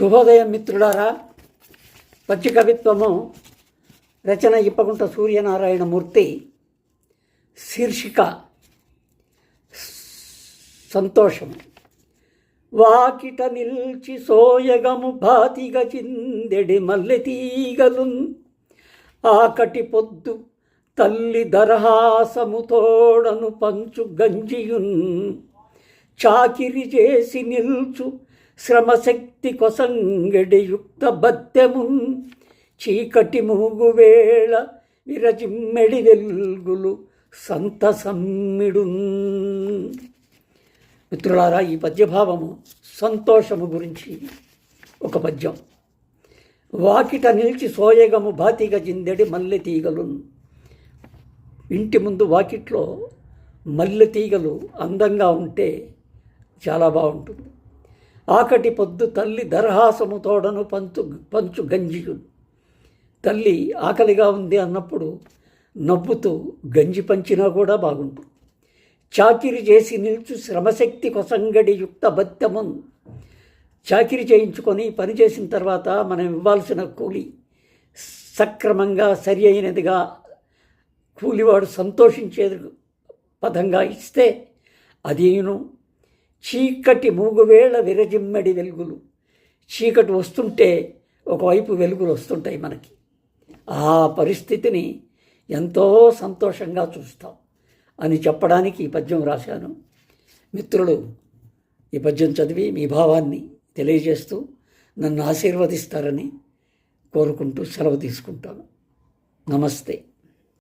శుభోదయం మిత్రులారా. పద్య కవిత్వము రచన ఇప్పగుంట సూర్యనారాయణమూర్తి. శీర్షిక సంతోషం. వాకిట నిల్చి సోయగము భాతిగ చిందెడి మల్లె తీగలున్ ఆకటి పొద్దు తల్లి దరహాసము తోడను పంచు గంజియున్ చాకిరి చేసి నిల్చు శ్రమశక్తి కొసంగడి యుక్త బత్తెమున్ చీకటి మూగువేళ విరజిమ్మెడి వెల్గులు సంతసమ్మిడున్. మిత్రులారా, ఈ పద్యభావము సంతోషము గురించి ఒక పద్యం. వాకిట నిలిచి సోయగము బాతిగ జిందెడి మల్లె తీగలున్. ఇంటి ముందు వాకిట్లో మల్లె తీగలు అందంగా ఉంటే చాలా బాగుంటుంది. ఆకటి పొద్దు తల్లి దరహాసము తోడను పంచు గంజియున్. తల్లి ఆకలిగా ఉంది అన్నప్పుడు నవ్వుతూ గంజి పంచినా కూడా బాగుంటుంది. చాకిరి చేసి నిల్చు శ్రమశక్తి కొసంగడి యుక్త బత్తెమున్. చాకిరి చేయించుకొని పనిచేసిన తర్వాత మనం ఇవ్వాల్సిన కూలి సక్రమంగా సరి అయినదిగా కూలివాడు సంతోషించే పదంగా ఇస్తే అదేను. చీకటి మూగువేళ విరజిమ్మడి వెలుగులు. చీకటి వస్తుంటే ఒకవైపు వెలుగులు వస్తుంటాయి మనకి. ఆ పరిస్థితిని ఎంతో సంతోషంగా చూస్తాం అని చెప్పడానికి ఈ పద్యం రాశాను. మిత్రులు ఈ పద్యం చదివి మీ భావాన్ని తెలియజేస్తూ నన్ను ఆశీర్వదిస్తారని కోరుకుంటూ సెలవు తీసుకుంటాను. నమస్తే.